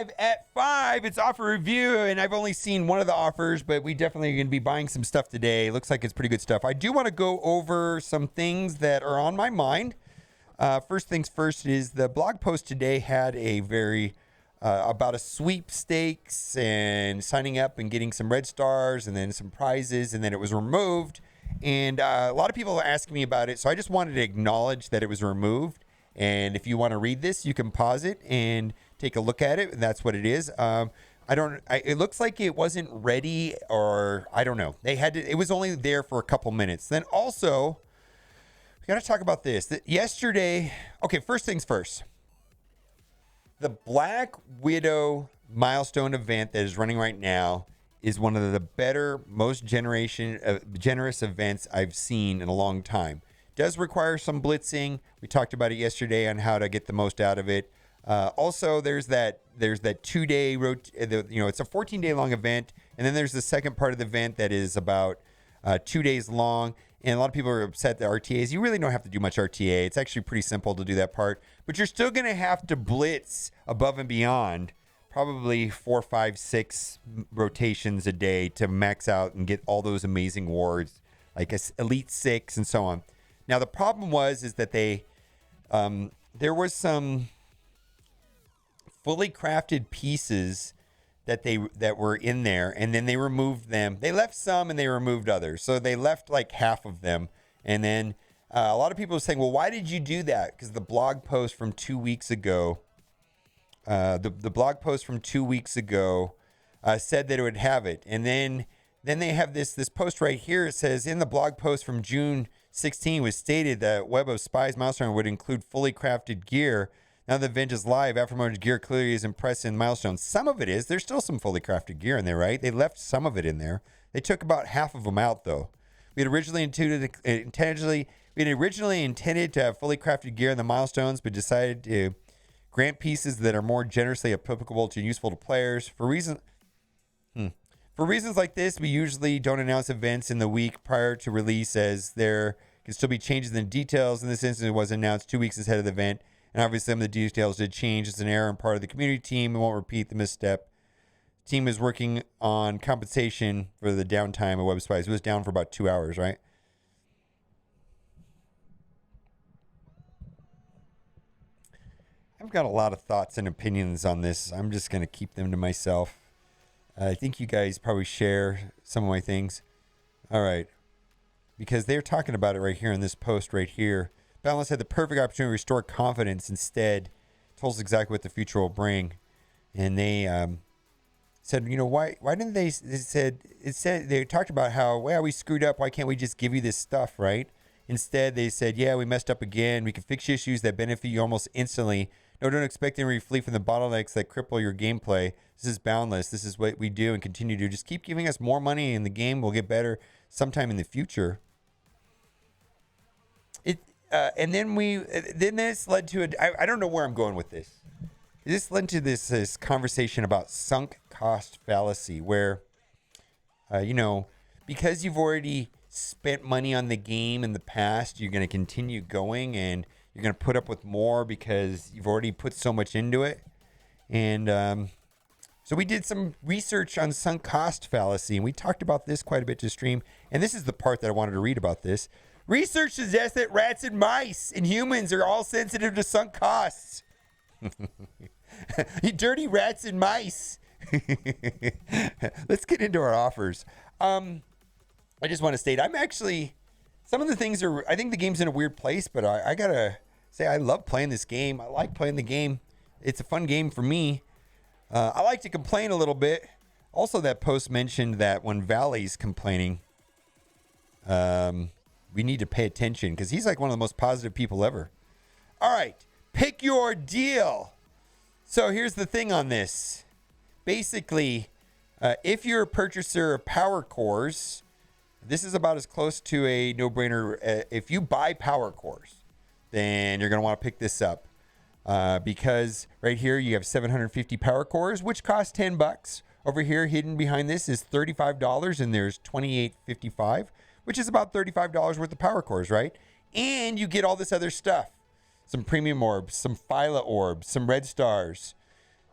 live at 5. It's offer review, and I've only seen one of the offers, but we definitely are going to be buying some stuff today. Looks like it's pretty good stuff. I do want to go over some things that are on my mind. First things first is the blog post today had a very about a sweepstakes and signing up and getting some red stars and then some prizes, and then it was removed. And a lot of people are asking me about it, so I just wanted to acknowledge that it was removed. And if you want to read this, you can pause it and take a look at it. And that's what it is. It looks like it wasn't ready, or I don't know. It was only there for a couple minutes. Then also, we got to talk about this. Yesterday, okay, first things first. The Black Widow Milestone event that is running right now is one of the better, most generous events I've seen in a long time. Does require some blitzing. We talked about it yesterday on how to get the most out of it. Also, there's that 2-day it's a 14-day long event, and then there's the second part of the event that is about 2 days long. And a lot of people are upset that RTAs. You really don't have to do much RTA. It's actually pretty simple to do that part, but you're still going to have to blitz above and beyond, probably 4, 5, 6 rotations a day to max out and get all those amazing wards, like Elite 6 and so on. Now, the problem is that there was some fully crafted pieces that were in there, and then they removed them. They left some and they removed others. So they left like half of them. And then a lot of people are saying, well, why did you do that? Because the blog post from 2 weeks ago, the blog post from 2 weeks ago said that it would have it. And then they have this post right here. It says, in the blog post from June 16 was stated that Web of Spies Milestone would include fully crafted gear. Now the event is live. Aftermarket gear clearly is impressed in Milestone. Some of it is. There's still some fully crafted gear in there, right? They left some of it in there. They took about half of them out, though. We had originally intended to have fully crafted gear in the Milestones, but decided to grant pieces that are more generously applicable to useful to players. For reasons like this, we usually don't announce events in the week prior to release, as there can still be changes in the details. In this instance, it was announced 2 weeks ahead of the event, and obviously some of the details did change. It's an error on part of the community team. We won't repeat the misstep. The team is working on compensation for the downtime of Web Spies. It was down for about 2 hours, right? I've got a lot of thoughts and opinions on this. I'm just going to keep them to myself. I think you guys probably share some of my things. All right. Because they're talking about it right here in this post right here. Balance had the perfect opportunity to restore confidence. Instead, told us exactly what the future will bring. And they said, why didn't they? They talked about how, well, we screwed up. Why can't we just give you this stuff, right? Instead, they said, yeah, we messed up again. We can fix issues that benefit you almost instantly. No, don't expect any relief from the bottlenecks that cripple your gameplay. This is boundless. This is what we do and continue to do. Just keep giving us more money, and the game will get better sometime in the future. And then this led to I don't know where I'm going with this. This led to this conversation about sunk cost fallacy, where, because you've already spent money on the game in the past, you're going to continue going, and you're going to put up with more because you've already put so much into it. And so we did some research on sunk cost fallacy, and we talked about this quite a bit to stream. And this is the part that I wanted to read about this. Research suggests that rats and mice and humans are all sensitive to sunk costs. You dirty rats and mice. Let's get into our offers. I just want to state, some of the things I think the game's in a weird place, but I gotta say, I love playing this game. I like playing the game. It's a fun game for me. I like to complain a little bit. Also, that post mentioned that when Valley's complaining, we need to pay attention, because he's like one of the most positive people ever. All right, pick your deal. So here's the thing on this. Basically, if you're a purchaser of power cores, this is about as close to a no-brainer. If you buy power cores, then you're going to want to pick this up, because right here you have 750 power cores, which cost $10. Over here, hidden behind this, is $35, and there's $28.55, which is about $35 worth of power cores, right? And you get all this other stuff. Some premium orbs, some Phyla orbs, some red stars,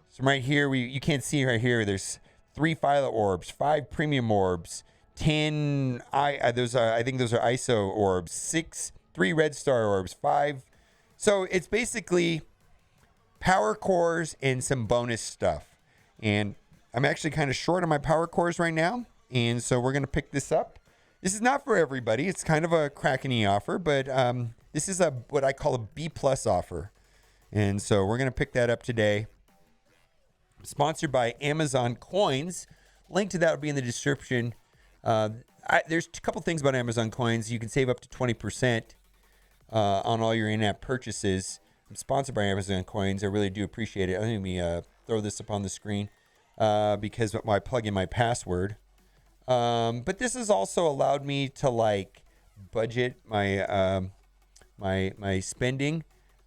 So right here, you can't see right here. There's 3 Phyla orbs, 5 premium orbs, 10 I think those are ISO orbs, 3 red star orbs, 5. So it's basically power cores and some bonus stuff. And I'm actually kind of short on my power cores right now, and so we're gonna pick this up. This is not for everybody. It's kind of a crackety offer, but this is what I call a B+ offer. And so we're going to pick that up today. Sponsored by Amazon Coins. Link to that will be in the description. There's a couple things about Amazon Coins. You can save up to 20% on all your in-app purchases. I'm sponsored by Amazon Coins. I really do appreciate it. Let me throw this up on the screen because I plug in my password. But this has also allowed me to like budget my my spending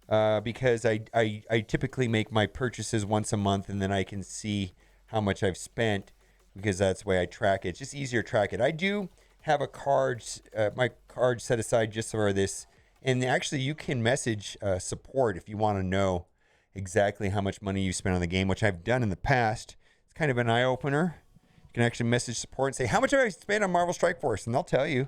because I typically make my purchases once a month, and then I can see how much I've spent because that's the way I track it. It's just easier to track it. I do have a card, my card set aside just for this, and actually you can message support if you want to know exactly how much money you spent on the game, which I've done in the past. It's kind of an eye opener. You can actually message support and say, how much have I spent on Marvel Strike Force? And they'll tell you,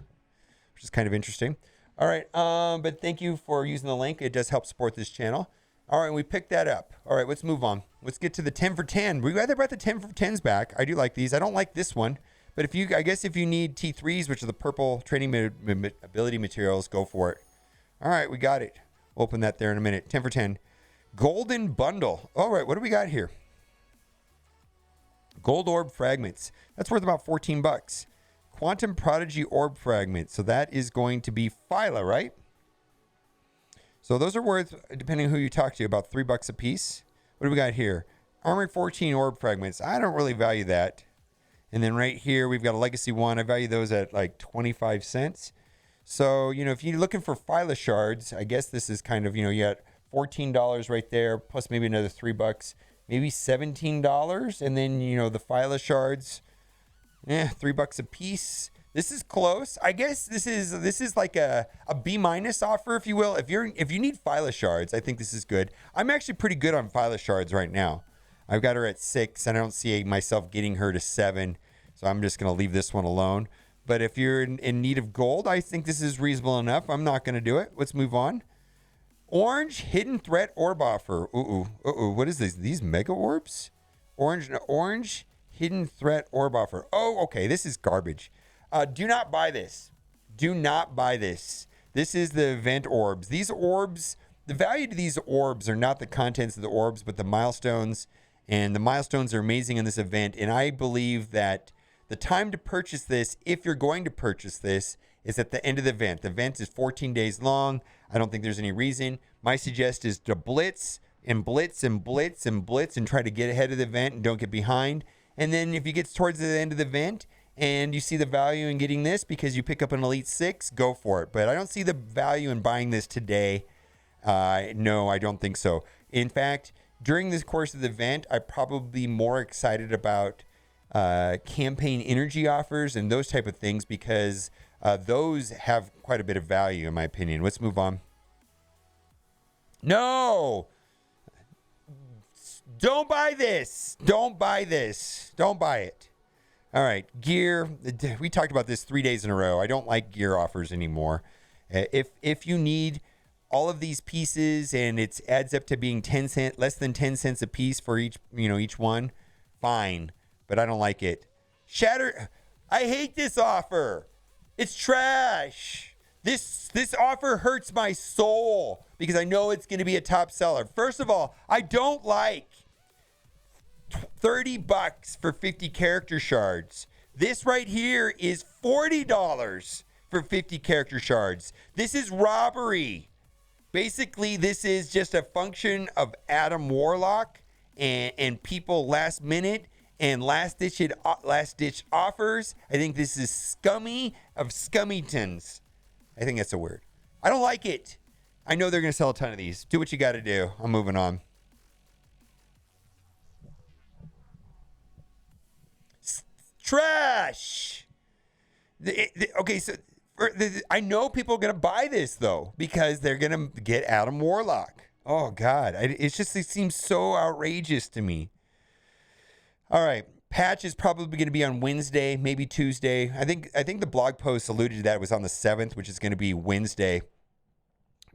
which is kind of interesting. All right. But thank you for using the link. It does help support this channel. All right. We picked that up. All right. Let's move on. Let's get to the 10 for 10. We rather brought the 10 for 10s back. I do like these. I don't like this one. But I guess if you need T3s, which are the purple training ability materials, go for it. All right. We got it. We'll open that there in a minute. 10 for 10. Golden Bundle. All right. What do we got here? Gold Orb Fragments. That's worth about $14. Quantum Prodigy Orb Fragment. So that is going to be Phyla, right? So those are worth, depending on who you talk to, about $3 a piece. What do we got here? Armory 14 Orb Fragments. I don't really value that. And then right here, we've got a Legacy 1. I value those at like 25 cents. So, if you're looking for Phyla shards, I guess this is kind of, you got $14 right there, plus maybe another $3. Maybe $17, and then the Phyla shards, $3 a piece. This is close. I guess this is like a B- offer, if you will. If you need Phyla shards, I think this is good. I'm actually pretty good on Phyla shards right now. I've got her at 6, and I don't see myself getting her to 7, so I'm just gonna leave this one alone. But if you're in need of gold, I think this is reasonable enough. I'm not gonna do it. Let's move on. Orange Hidden Threat Orb Offer. What is this? These Mega Orbs? Orange Hidden Threat Orb Offer. Oh, okay. This is garbage. Do not buy this. Do not buy this. This is the event orbs. These orbs, the value to these orbs are not the contents of the orbs, but the milestones. And the milestones are amazing in this event. And I believe that the time to purchase this, if you're going to purchase this, is at the end of the event. The event is 14 days long. I don't think there's any reason. My suggestion is to blitz and blitz and blitz and blitz and try to get ahead of the event and don't get behind. And then if you get towards the end of the event and you see the value in getting this because you pick up an Elite 6, go for it. But I don't see the value in buying this today. No, I don't think so. In fact, during this course of the event, I'm probably more excited about campaign energy offers and those type of things because those have quite a bit of value, in my opinion. Let's move on. No! Don't buy this. Don't buy this. Don't buy it. All right, gear. We talked about this 3 days in a row. I don't like gear offers anymore. If you need all of these pieces and it adds up to being 10 cents, less than 10 cents a piece for each one, fine. But I don't like it. Shatter. I hate this offer. It's trash. This offer hurts my soul because I know it's going to be a top seller. First of all, I don't like $30 for 50 character shards. This right here is $40 for 50 character shards. This is robbery. Basically, this is just a function of Adam Warlock and people last minute and last ditch offers. I think this is scummy of scummytons. I think that's a word. I don't like it. I know they're going to sell a ton of these. Do what you got to do. I'm moving on. Trash. Okay, so I know people are going to buy this, though, because they're going to get Adam Warlock. Oh, God. It seems so outrageous to me. All right. Patch is probably going to be on Wednesday, maybe Tuesday. I think the blog post alluded to that. It was on the 7th, which is going to be Wednesday.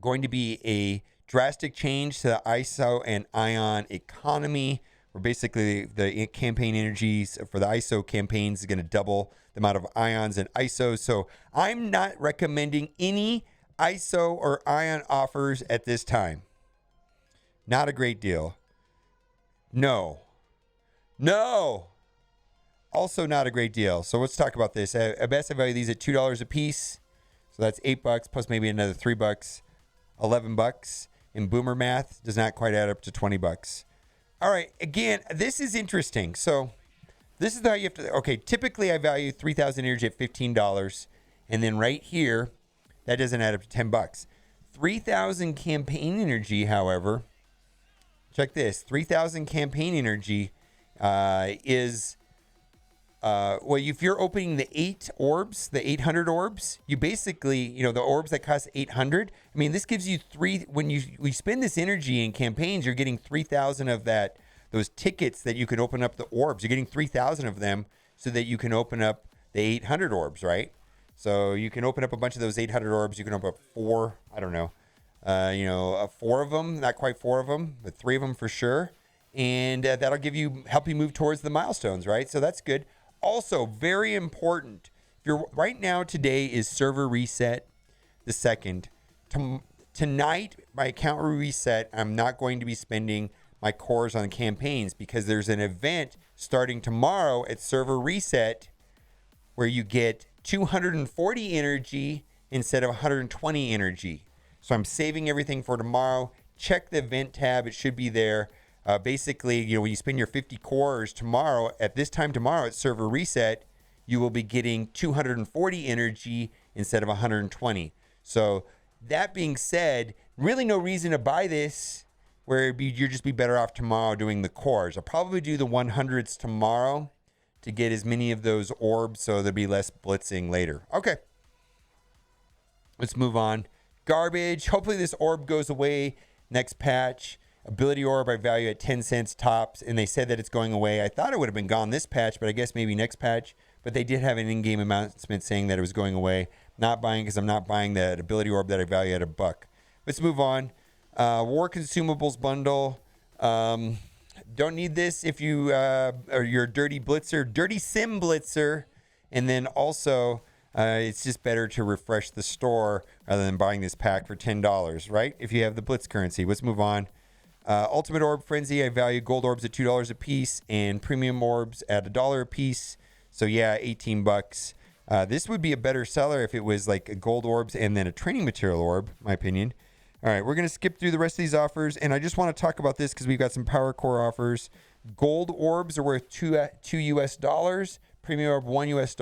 Going to be a drastic change to the ISO and ion economy, where basically the campaign energies for the ISO campaigns is going to double the amount of ions and ISOs. So I'm not recommending any ISO or ion offers at this time. Not a great deal. No. Also not a great deal. So let's talk about this. At best, I value these at $2 a piece. So that's $8 plus maybe another $3, $11. In boomer math, does not quite add up to $20. All right. Again, this is interesting. So this is how you have to. Okay. Typically, I value 3,000 energy at $15, and then right here, that doesn't add up to $10. 3,000 campaign energy, however, check this. 3,000 campaign energy is. Well, if you're opening the 8 orbs, the 800 orbs, you basically, the orbs that cost 800. I mean, this gives you when we spend this energy in campaigns, you're getting 3,000 of those tickets that you can open up the orbs. You're getting 3,000 of them so that you can open up the 800 orbs, right? So you can open up a bunch of those 800 orbs. You can open up 4, I don't know, 4 of them, not quite 4 of them, but 3 of them for sure. And that'll help you move towards the milestones, right? So that's good. Also, very important, right now today is server reset the 2nd. Tonight, my account will reset. I'm not going to be spending my cores on campaigns because there's an event starting tomorrow at server reset where you get 240 energy instead of 120 energy. So I'm saving everything for tomorrow. Check the event tab. It should be there. Basically, when you spend your 50 cores tomorrow, at this time tomorrow at server reset, you will be getting 240 energy instead of 120. So that being said, really no reason to buy this where you'd just be better off tomorrow doing the cores. I'll probably do the 100s tomorrow to get as many of those orbs so there'll be less blitzing later. Okay. Let's move on. Garbage. Hopefully this orb goes away next patch. Ability orb I value at 10 cents tops, and they said that it's going away. I thought it would have been gone this patch, but I guess maybe next patch. But they did have an in-game announcement saying that it was going away. Not buying because I'm not buying that ability orb that I value at $1. Let's move on. War Consumables Bundle. Don't need this if you are your dirty blitzer, dirty sim blitzer, and then also it's just better to refresh the store rather than buying this pack for $10, right? If you have the blitz currency. Let's move on. Ultimate Orb Frenzy, I value gold orbs at $2 a piece and premium orbs at $1 a piece. So yeah, $18. This would be a better seller if it was like a gold orbs and then a training material orb, in my opinion. All right, we're going to skip through the rest of these offers, and I just want to talk about this because we've got some power core offers. Gold orbs are worth $2 US, premium orb $1 US,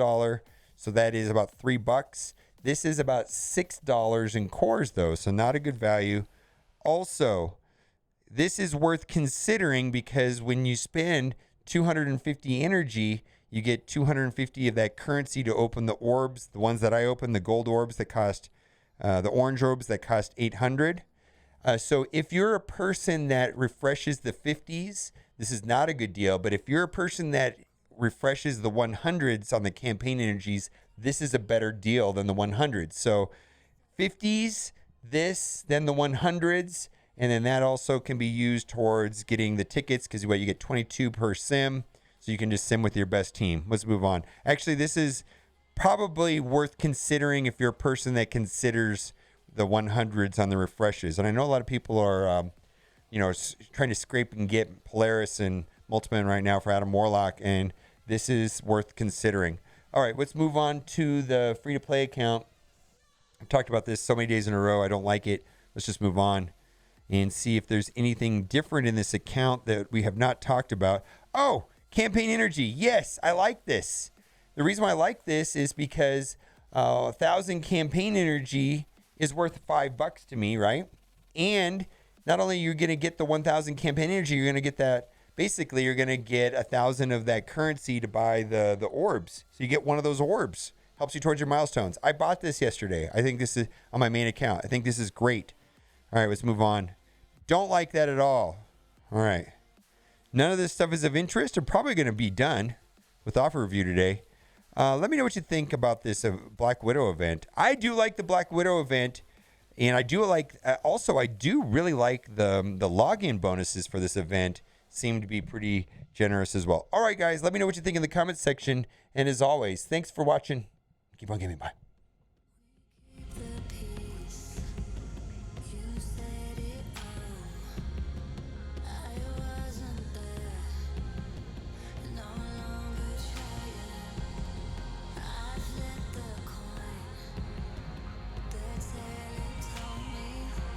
so that is about $3. This is about $6 in cores though, so not a good value. Also, this is worth considering because when you spend 250 energy, you get 250 of that currency to open the orbs, the ones that I open, the gold orbs that cost, the orange orbs that cost 800. So if you're a person that refreshes the 50s, this is not a good deal. But if you're a person that refreshes the 100s on the campaign energies, this is a better deal than the 100s. So 50s, this, then the 100s. And then that also can be used towards getting the tickets because you get 22 per sim. So you can just sim with your best team. Let's move on. Actually, this is probably worth considering if you're a person that considers the 100s on the refreshes. And I know a lot of people are, trying to scrape and get Polaris and Multiman right now for Adam Warlock. And this is worth considering. All right, let's move on to the free-to-play account. I've talked about this so many days in a row. I don't like it. Let's just move on and see if there's anything different in this account that we have not talked about. Oh, campaign energy. Yes, I like this. The reason why I like this is because 1,000 campaign energy is worth $5 to me, right? And not only are you going to get the 1,000 campaign energy, you're going to get that. Basically, you're going to get 1,000 of that currency to buy the orbs. So you get one of those orbs. Helps you towards your milestones. I bought this yesterday. I think this is on my main account. I think this is great. All right, let's move on. Don't like that at all. All right. none of this stuff is of interest, are probably going to be done with offer review today. Let me know what you think about this Black Widow event. I do like the Black Widow event, and I do like, also, I do really like the login bonuses for this event. Seem to be pretty generous as well. All right, guys, let me know what you think in the comments section. And as always, thanks for watching. Keep on gaming. Bye.